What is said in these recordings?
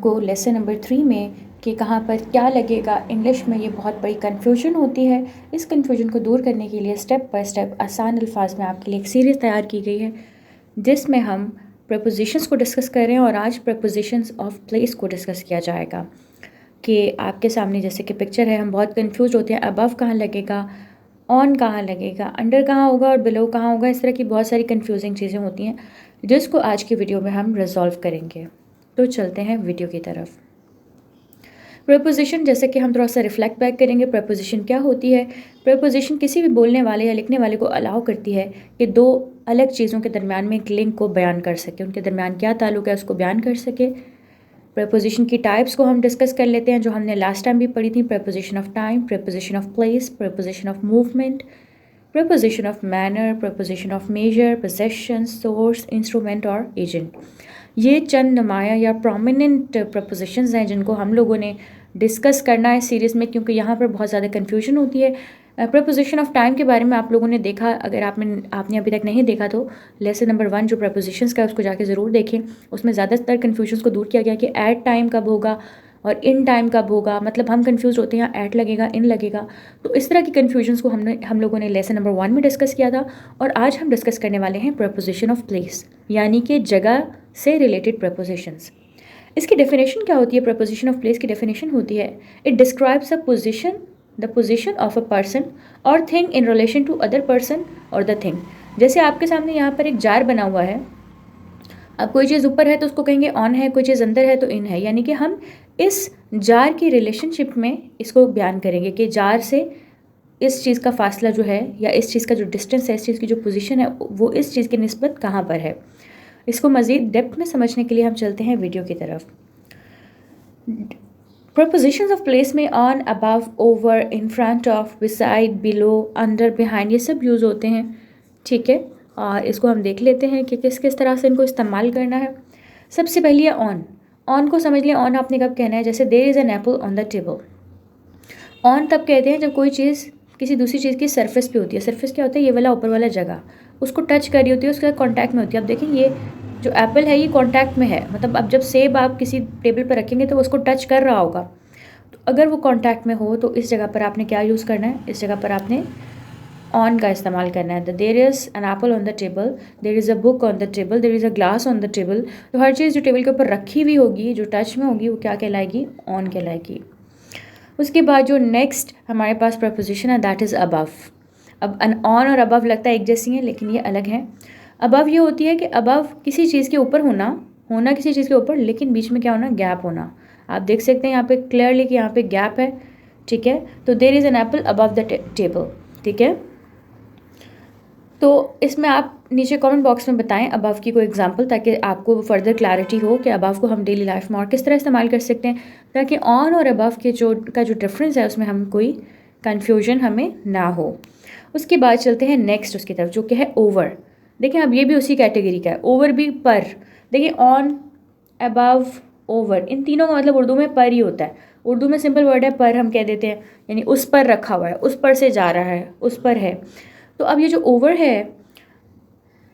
आपको lesson number 3 में कि कहाँ पर क्या लगेगा इंग्लिश में, ये बहुत बड़ी कन्फ्यूजन होती है। इस कन्फ्यूजन को दूर करने के लिए स्टेप बाय स्टेप आसान अल्फाज में आपके लिए एक सीरीज़ तैयार की गई है जिसमें हम प्रपोजिशंस को डिस्कस कर रहे हैं और आज प्रपोजिशंस ऑफ प्लेस को डिस्कस किया जाएगा। कि आपके सामने जैसे कि पिक्चर है, हम बहुत कंफ्यूज होते हैं, अबव कहाँ लगेगा, ऑन कहाँ लगेगा, अंडर कहाँ होगा और बिलो कहाँ होगा। इस तरह की बहुत सारी कंफ्यूजिंग चीज़ें होती हैं जिसको आज की वीडियो में हम रिजॉल्व करेंगे। तो चलते हैं वीडियो की तरफ। प्रपोजिशन, जैसे कि हम थोड़ा सा रिफ्लेक्ट बैक करेंगे, प्रपोजिशन क्या होती है। प्रपोजिशन किसी भी बोलने वाले या लिखने वाले को अलाउ करती है कि दो अलग चीज़ों के दरमियान में एक लिंक को बयान कर सके, उनके दरमियान क्या ताल्लुक है उसको बयान कर सके। प्रपोजिशन की टाइप्स को हम डिस्कस कर लेते हैं जो हमने लास्ट टाइम भी पढ़ी थी। Preposition of time, preposition of place, preposition of movement, preposition of manner, preposition of measure, possession, source, instrument और एजेंट। ये चंद नुमाया या प्रोमिनेंट प्रपोजिशंस हैं जिनको हम लोगों ने डिस्कस करना है सीरीज़ में, क्योंकि यहाँ पर बहुत ज़्यादा कन्फ्यूजन होती है। प्रपोजिशन ऑफ टाइम के बारे में आप लोगों ने देखा, अगर आपने अभी तक नहीं देखा तो लेसन नंबर 1 जो प्रपोजिशंस का है उसको जाके ज़रूर देखें। उसमें ज़्यादातर कन्फ्यूजन को दूर किया गया कि एट टाइम कब होगा और इन टाइम कब होगा। मतलब हम कंफ्यूज होते हैं, एट लगेगा, इन लगेगा। तो इस तरह की कन्फ्यूजन्स को हम लोगों ने लेसन नंबर 1 में डिस्कस किया था। और आज हम डिस्कस करने वाले हैं प्रपोजिशन ऑफ प्लेस, यानी कि जगह से रिलेटेड प्रपोजिशंस। इसकी डेफिनेशन क्या होती है? प्रपोजिशन ऑफ प्लेस की डेफिनेशन होती है, it describes the position of a person or thing in relation to other person or the thing. जैसे आपके सामने यहाँ पर एक जार बना हुआ है, अब कोई चीज़ ऊपर है तो उसको कहेंगे ऑन है, कोई चीज़ अंदर है तो इन है। यानी कि हम इस जार की रिलेशनशिप में इसको बयान करेंगे कि जार से इस चीज़ का फासला जो है या इस चीज़ का जो डिस्टेंस है, इस चीज़ की जो पोजीशन है वो इस चीज़ की निस्बत कहाँ पर है। इसको मज़ीद डेप्थ में समझने के लिए हम चलते हैं वीडियो की तरफ। प्रपोजिशंस ऑफ प्लेस में on, above, over, in front of, beside, below, under, behind, ये सब यूज़ होते हैं। ठीक है, और इसको हम देख लेते हैं कि किस किस तरह से इनको इस्तेमाल करना है। सबसे पहले है ऑन। ऑन को समझ लिया, ऑन आपने कब कहना है। जैसे there is an apple on the table. On तब कहते हैं जब कोई चीज़ किसी दूसरी चीज़ की सरफेस पे होती है। सरफेस क्या होता है? ये वाला ऊपर वाला जगह, उसको टच कर रही होती है, उसके कॉन्टैक्ट में होती है। अब देखें ये जो एप्पल है ये कॉन्टैक्ट में है, मतलब अब जब सेब आप किसी टेबल पर रखेंगे तो उसको टच कर रहा होगा। तो अगर वो कॉन्टैक्ट में हो तो इस जगह पर आपने क्या यूज़ करना है? इस जगह पर आपने ऑन का इस्तेमाल करना है। There is an apple on the table, there is a book on the table, there is a glass on the table. तो हर चीज़ जो टेबल के ऊपर रखी हुई होगी, जो टच में होगी, वो क्या कहलाएगी? ऑन कहलाएगी। उसके बाद जो नेक्स्ट हमारे पास प्रपोजिशन है दैट इज़ अबव। अब ऑन और अबव लगता है एक जैसी हैं लेकिन ये अलग हैं। अबव ये होती है कि अबव किसी चीज़ के ऊपर होना किसी चीज़ के ऊपर, लेकिन बीच में क्या होना? गैप होना। आप देख सकते हैं यहाँ पे क्लियरली कि यहाँ पे गैप है। ठीक है, तो there is an apple above the table. ठीक है, तो इसमें आप नीचे कमेंट बॉक्स में बताएं अबव की कोई एग्जांपल, ताकि आपको फर्दर क्लैरिटी हो कि अबव को हम डेली लाइफ में और किस तरह इस्तेमाल कर सकते हैं, ताकि ऑन और अबव के जो डिफरेंस है उसमें हम कोई कन्फ्यूजन हमें ना हो। उसके बाद चलते हैं नेक्स्ट उसकी तरफ, जो कि है ओवर। देखिए अब ये भी उसी कैटेगरी का है, ओवर भी पर। देखिए ऑन, अबव, ओवर, इन तीनों का मतलब उर्दू में पर ही होता है। उर्दू में सिंपल वर्ड है पर, हम कह देते हैं, यानी उस पर रखा हुआ है, उस पर से जा रहा है, उस पर है। तो अब ये जो ओवर है,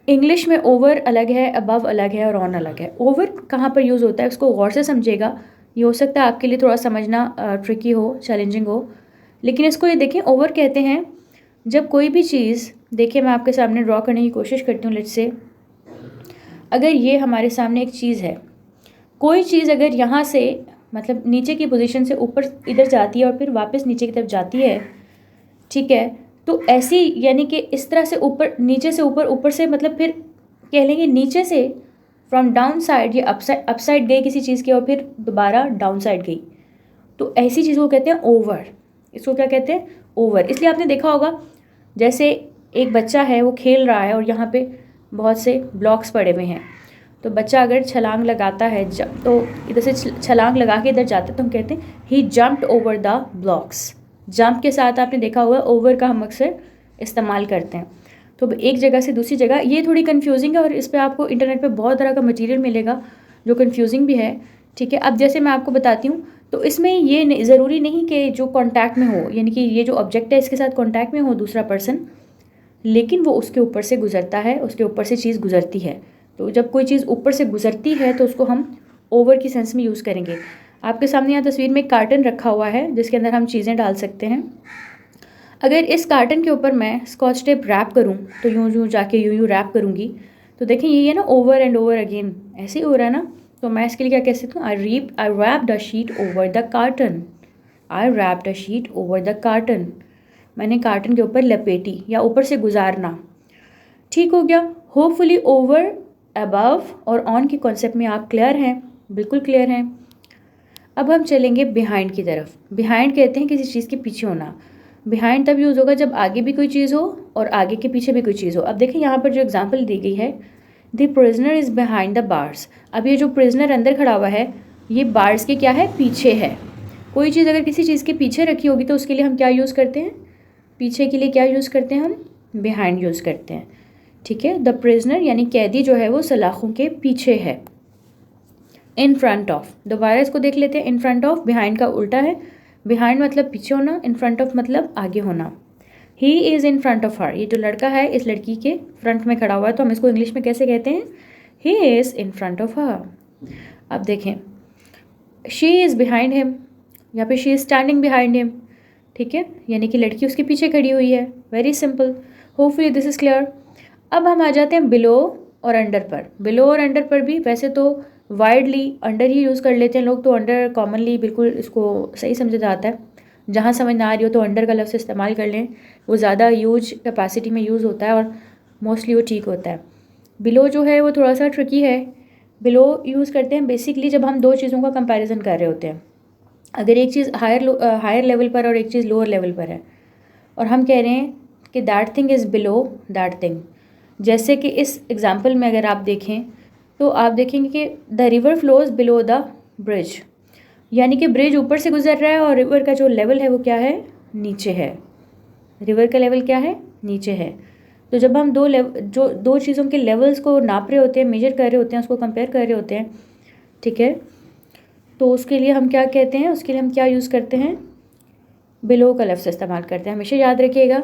इंग्लिश में ओवर अलग है, अबव अलग है और ऑन अलग है। ओवर कहाँ पर यूज़ होता है उसको गौर से समझिएगा, ये हो सकता है आपके लिए थोड़ा समझना ट्रिकी हो, चैलेंजिंग हो, लेकिन इसको ये देखें, ओवर कहते हैं जब कोई भी चीज़, देखिए मैं आपके सामने ड्रॉ करने की कोशिश करती हूँ। लेट्स से अगर ये हमारे सामने एक चीज़ है, कोई चीज़ अगर यहाँ से मतलब नीचे की पोजीशन से ऊपर इधर जाती है और फिर वापस नीचे की तरफ जाती है, ठीक है, तो ऐसी यानी कि इस तरह से ऊपर, नीचे से ऊपर, ऊपर से मतलब फिर कह लेंगे नीचे से फ्रॉम डाउन साइड, ये अप साइड गई किसी चीज़ की और फिर दोबारा डाउन साइड गई, तो ऐसी चीज़ को कहते हैं ओवर। इसको क्या कहते हैं? ओवर। इसलिए आपने देखा होगा जैसे एक बच्चा है वो खेल रहा है और यहाँ पे बहुत से ब्लॉक्स पड़े हुए हैं, तो बच्चा अगर छलांग लगाता है तो इधर से छलांग लगा के इधर जाता है तो हम कहते हैं he jumped over the blocks. Jump के साथ आपने देखा होगा ओवर का हम अक्सर इस्तेमाल करते हैं। तो एक जगह से दूसरी जगह, ये थोड़ी कन्फ्यूजिंग है और इस पर आपको इंटरनेट पे बहुत तरह का मटेरियल मिलेगा जो कन्फ्यूजिंग भी है। ठीक है, अब जैसे मैं आपको बताती हूँ, तो इसमें ये ज़रूरी नहीं कि जो कॉन्टैक्ट में हो, यानी कि ये जो ऑब्जेक्ट है इसके साथ कॉन्टैक्ट में हो दूसरा पर्सन, लेकिन वो उसके ऊपर से गुजरता है, उसके ऊपर से चीज़ गुजरती है। तो जब कोई चीज़ ऊपर से गुजरती है तो उसको हम ओवर की सेंस में यूज़ करेंगे। आपके सामने यहाँ तस्वीर में एक कार्टन रखा हुआ है जिसके अंदर हम चीज़ें डाल सकते हैं। अगर इस कार्टन के ऊपर मैं स्कॉच टेप रैप करूँ तो यूँ यूँ जाके यूँ रैप करूँगी तो देखें ये है ना ओवर एंड ओवर अगेन ऐसे ही हो रहा है ना। तो मैं इसके लिए क्या कह सकती हूँ, I wrapped a sheet over the carton. I wrapped a sheet over the carton. मैंने कार्टन के ऊपर लपेटी या ऊपर से गुजारना। ठीक हो गया। होपफुली ओवर, अबव और ऑन के कॉन्सेप्ट में आप क्लियर हैं, बिल्कुल क्लियर हैं। अब हम चलेंगे बिहाइंड की तरफ। बिहाइंड कहते हैं किसी चीज़ के पीछे होना। बिहाइंड तब यूज़ होगा जब आगे भी कोई चीज़ हो और आगे के पीछे भी कोई चीज़ हो। अब देखिए यहाँ पर जो एग्जांपल दी गई है, the prisoner is behind the bars. अब ये जो प्रिजनर अंदर खड़ा हुआ है ये बार्स के क्या है, पीछे है। कोई चीज़ अगर किसी चीज़ के पीछे रखी होगी तो उसके लिए हम क्या यूज़ करते हैं, पीछे के लिए क्या यूज़ करते हैं, हम बिहाइंड यूज़ करते हैं। ठीक है। द प्रिजनर यानी कैदी जो है वो सलाखों के पीछे है। इन फ्रंट ऑफ, दोबारा इसको देख लेते हैं। इन फ्रंट ऑफ बिहाइंड का उल्टा है। बिहाइंड मतलब पीछे होना, इन फ्रंट ऑफ मतलब आगे होना। He is in front of her, ये जो लड़का है इस लड़की के फ्रंट में खड़ा हुआ है तो हम इसको इंग्लिश में कैसे कहते हैं, he is in front of her. अब देखें शी इज़ बिहाइंड हिम, यहाँ पे she is standing behind him. ठीक है, यानी कि लड़की उसके पीछे खड़ी हुई है। Very simple, hopefully this is clear. अब हम आ जाते हैं बिलो और अंडर पर। बिलो और अंडर पर भी वैसे तो वाइडली अंडर ही यूज़ कर लेते हैं लोग, तो अंडर कॉमनली बिल्कुल इसको सही समझा जाता है। जहाँ समझ ना आ रही हो तो अंडर का लफ्ज़ इस्तेमाल कर लें, वो ज़्यादा यूज कैपेसिटी में यूज़ होता है और मोस्टली वो ठीक होता है। बिलो जो है वो थोड़ा सा ट्रिकी है। बिलो यूज़ करते हैं बेसिकली जब हम दो चीज़ों का कंपैरिजन कर रहे होते हैं। अगर एक चीज़ हायर लेवल पर और एक चीज़ लोअर लेवल पर है और हम कह रहे हैं कि that thing is below that thing. जैसे कि इस एग्जाम्पल में अगर आप देखें तो आप देखेंगे कि the river flows below the bridge, यानी कि ब्रिज ऊपर से गुजर रहा है और रिवर का जो लेवल है वो क्या है, नीचे है। रिवर का लेवल क्या है, नीचे है। तो जब हम दो चीज़ों के लेवल्स को नाप रहे होते हैं, मेजर कर रहे होते हैं, उसको कंपेयर कर रहे होते हैं, ठीक है, तो उसके लिए हम क्या कहते हैं, उसके लिए हम क्या यूज़ करते हैं, बिलो का लफ्ज़ इस्तेमाल करते हैं। हमेशा याद रखिएगा।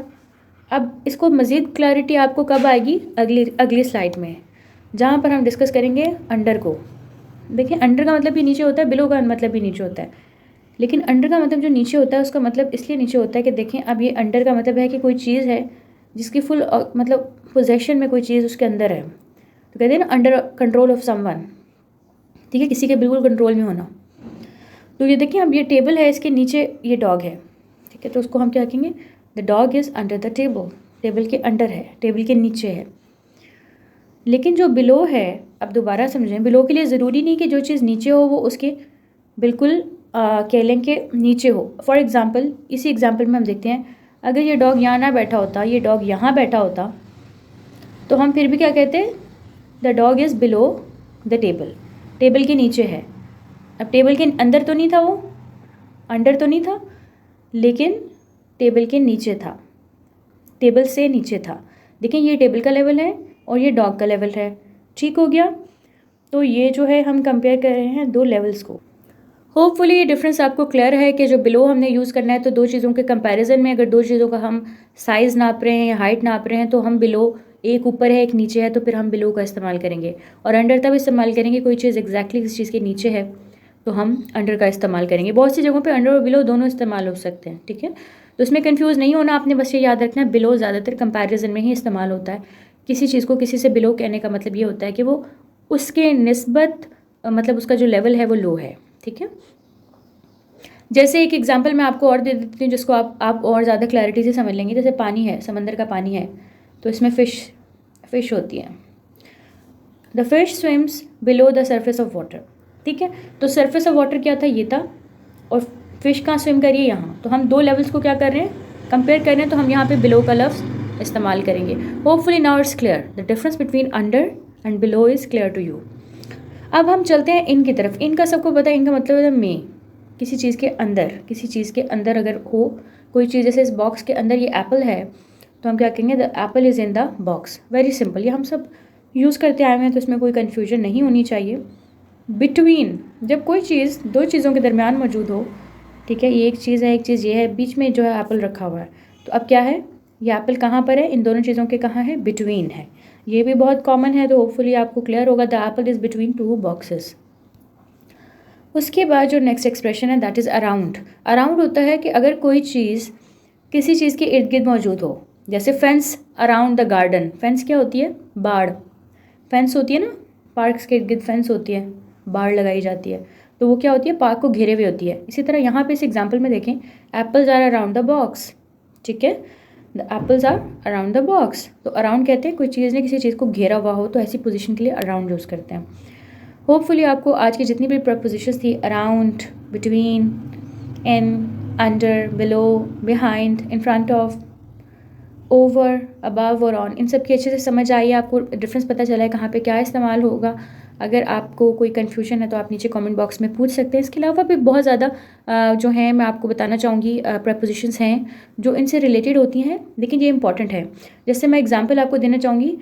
अब इसको मज़ीद क्लैरिटी आपको कब आएगी, अगली स्लाइड में, जहाँ पर हम डिस्कस करेंगे अंडर को। देखिए अंडर का मतलब भी नीचे होता है, बिलो का मतलब भी नीचे होता है, लेकिन अंडर का मतलब जो नीचे होता है उसका मतलब इसलिए नीचे होता है कि देखें अब ये अंडर का मतलब है कि कोई चीज़ है जिसकी फुल मतलब पोजेशन में कोई चीज़ उसके अंदर है, तो कहते हैं ना अंडर कंट्रोल ऑफ समवन। ठीक है, किसी के बिल्कुल कंट्रोल में होना। तो ये देखिए अब ये टेबल है, इसके नीचे ये डॉग है। ठीक है, तो उसको हम क्या कहेंगे, the dog is under the table. Table के अंडर है, टेबल के नीचे है। लेकिन जो बिलो है, अब दोबारा समझें, बिलो के लिए ज़रूरी नहीं कि जो चीज़ नीचे हो वो उसके बिल्कुल कह लें कि नीचे हो। फॉर एग्ज़ाम्पल इसी एग्ज़ाम्पल में हम देखते हैं, अगर ये डॉग यहाँ ना बैठा होता, ये डॉग यहाँ बैठा होता, तो हम फिर भी क्या कहते, the dog is below the table. Table के नीचे है। अब टेबल के अंदर तो नहीं था वो, अंडर तो नहीं था, लेकिन टेबल के नीचे था, टेबल से नीचे था। देखिए ये टेबल का लेवल है और ये डॉग का लेवल है। ठीक हो गया। तो ये जो है हम कंपेयर कर रहे हैं दो लेवल्स को। होपफुली ये डिफरेंस आपको क्लियर है कि जो बिलो हमने यूज़ करना है तो दो चीज़ों के कंपैरिजन में अगर दो चीज़ों का हम साइज़ नाप रहे हैं या हाइट नाप रहे हैं तो हम बिलो, एक ऊपर है एक नीचे है, तो फिर हम बिलो का इस्तेमाल करेंगे। और अंडर तब इस्तेमाल करेंगे कोई चीज़ एग्जैक्टली किसी चीज़ के नीचे है तो हम अंडर का इस्तेमाल करेंगे। बहुत सी जगहों पे अंडर और बिलो दोनों इस्तेमाल हो सकते हैं। ठीक है, तो इसमें कंफ्यूज नहीं होना, आपने बस ये याद रखना है बिलो ज़्यादातर कंपैरिजन में ही इस्तेमाल होता है। किसी चीज़ को किसी से बिलो कहने का मतलब ये होता है कि वो उसके निस्बत मतलब उसका जो लेवल है वो लो है। ठीक है, जैसे एक एग्जांपल मैं आपको और दे देती हूँ जिसको आप और ज़्यादा क्लैरिटी से समझ लेंगे। जैसे पानी है, समंदर का पानी है, तो इसमें फ़िश होती है। The fish swims below the surface of water. ठीक है, तो सर्फेस ऑफ वाटर क्या था, ये था, और फिश कहाँ स्विम करिए, यहाँ। तो हम दो लेवल्स को क्या कर रहे हैं, कंपेयर कर रहे हैं, तो हम यहाँ पे बिलो का लफ्ज़ इस्तेमाल करेंगे। Hopefully now it's clear, the difference between under and below is clear to you. अब हम चलते हैं इन की तरफ। इनका सबको पता है, इनका मतलब है में, किसी चीज़ के अंदर, किसी चीज़ के अंदर अगर हो कोई चीज़, जैसे इस बॉक्स के अंदर ये एप्पल है तो हम क्या कहेंगे, the Apple is in the box. Very simple, ये हम सब यूज़ करते आए हैं तो इसमें कोई कन्फ्यूजन नहीं होनी चाहिए। बिटवीन, जब कोई चीज़ दो चीज़ों के दरमियान मौजूद हो, ठीक है, ये एक चीज़ है, एक चीज़ ये है, बीच में जो है एप्पल रखा हुआ है, तो अब क्या है, ये एप्पल कहाँ पर है, इन दोनों चीज़ों के कहाँ है, बिटवीन है। ये भी बहुत कॉमन है, तो होपफुली आपको क्लियर होगा, the Apple is between two boxes. उसके बाद जो नेक्स्ट एक्सप्रेशन है दैट इज़ अराउंड। अराउंड होता है कि अगर कोई चीज़ किसी चीज़ के इर्द गिर्द मौजूद हो, जैसे fence around the garden. Fence क्या होती है? बाड़। फेंस होती है ना, पार्क्स के इर्द गिर्द फेंस होती है, बाड़ लगाई जाती है, तो वो क्या होती है? पार्क को घेरे हुए होती है। इसी तरह यहाँ पे इस एग्जाम्पल में देखें, apples are around the box. ठीक है, the apples are around the box. तो अराउंड कहते हैं कोई चीज़ ने किसी चीज़ को घेरा हुआ हो, तो ऐसी पोजीशन के लिए अराउंड यूज़ करते हैं। होपफुली आपको आज की जितनी भी प्रपोजिशंस थी, around, between, in, under, below, behind, in front of, over, above और ऑन, इन सब की अच्छे से समझ आई है, आपको डिफरेंस पता चला है कहाँ पे क्या इस्तेमाल होगा। अगर आपको कोई कन्फ्यूजन है तो आप नीचे कमेंट बॉक्स में पूछ सकते हैं। इसके अलावा भी बहुत ज़्यादा जो है मैं आपको बताना चाहूँगी प्रपोजिशंस हैं जो इनसे रिलेटेड होती हैं, लेकिन ये इंपॉर्टेंट है। जैसे मैं एग्जांपल आपको देना चाहूँगी,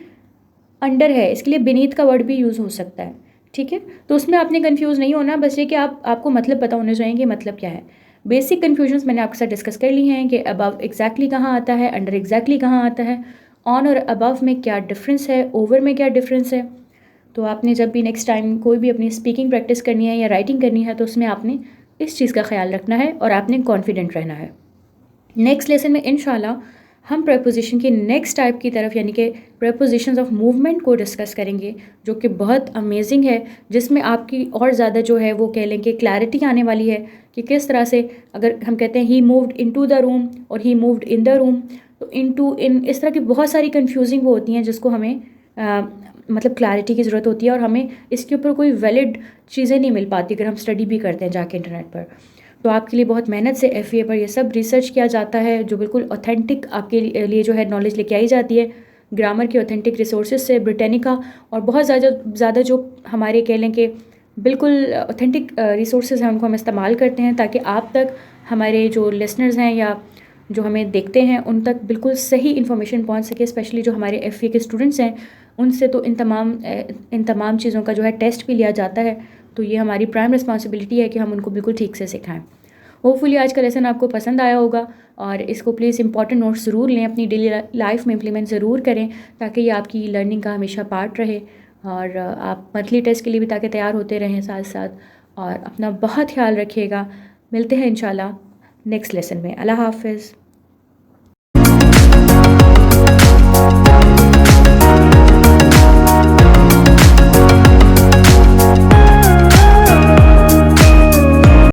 अंडर है, इसके लिए बीनीथ का वर्ड भी यूज़ हो सकता है। ठीक है, तो उसमें आपने कंफ्यूज नहीं होना, बस ये कि आपको मतलब पता होने चाहिए कि मतलब क्या है। बेसिक कन्फ्यूजन्स मैंने आपके साथ डिस्कस कर ली हैं कि अबव एग्जैक्टली कहाँ आता है, अंडर एग्जैक्टली कहाँ आता है, ऑन और अबव में क्या डिफरेंस है, ओवर में क्या डिफरेंस है। तो आपने जब भी नेक्स्ट टाइम कोई भी अपनी स्पीकिंग प्रैक्टिस करनी है या राइटिंग करनी है तो उसमें आपने इस चीज़ का ख्याल रखना है और आपने कॉन्फिडेंट रहना है। नेक्स्ट लेसन में इंशाल्लाह हम प्रपोजिशन की नेक्स्ट टाइप की तरफ यानी कि प्रपोजिशंस ऑफ मूवमेंट को डिस्कस करेंगे, जो कि बहुत अमेजिंग है, जिसमें आपकी और ज़्यादा जो है वो कह लें कि क्लैरिटी आने वाली है कि किस तरह से, अगर हम कहते हैं ही मूव्ड इनटू द रूम और ही मूव्ड इन द रूम, तो इनटू इन इस तरह की बहुत सारी कन्फ्यूजिंग वो होती हैं जिसको हमें मतलब क्लैरिटी की ज़रूरत होती है, और हमें इसके ऊपर कोई वैलिड चीज़ें नहीं मिल पाती अगर हम स्टडी भी करते हैं जाके इंटरनेट पर। तो आपके लिए बहुत मेहनत से FA पर ये सब रिसर्च किया जाता है, जो बिल्कुल ऑथेंटिक आपके लिए जो है नॉलेज लेके आई जाती है, ग्रामर के ऑथेंटिक रिसोर्सेज से, ब्रिटेनिका और बहुत ज़्यादा जो हमारे कह लें कि बिल्कुल ऑथेंटिक रिसोर्सेज हैं उनको हम इस्तेमाल करते हैं, ताकि आप तक हमारे जो लिसनर्स हैं या जो हमें देखते हैं उन तक बिल्कुल सही इन्फॉर्मेशन पहुंच सके। स्पेशली जो हमारे FA के स्टूडेंट्स हैं उनसे तो इन तमाम चीज़ों का जो है टेस्ट भी लिया जाता है, तो ये हमारी प्राइम रिस्पॉन्सिबिलिटी है कि हम उनको बिल्कुल ठीक से सिखाएं। होपफुली आज का लेसन आपको पसंद आया होगा, और इसको प्लीज़ इंपॉर्टेंट नोट्स ज़रूर लें, अपनी डेली लाइफ में इम्प्लीमेंट ज़रूर करें, ताकि ये आपकी लर्निंग का हमेशा पार्ट रहे, और आप मंथली टेस्ट के लिए भी ताकि तैयार होते रहें साथ साथ। और अपना बहुत ख्याल रखिएगा। मिलते हैं इंशाल्लाह नेक्स्ट लेसन में। अल्लाह हाफ़िज़।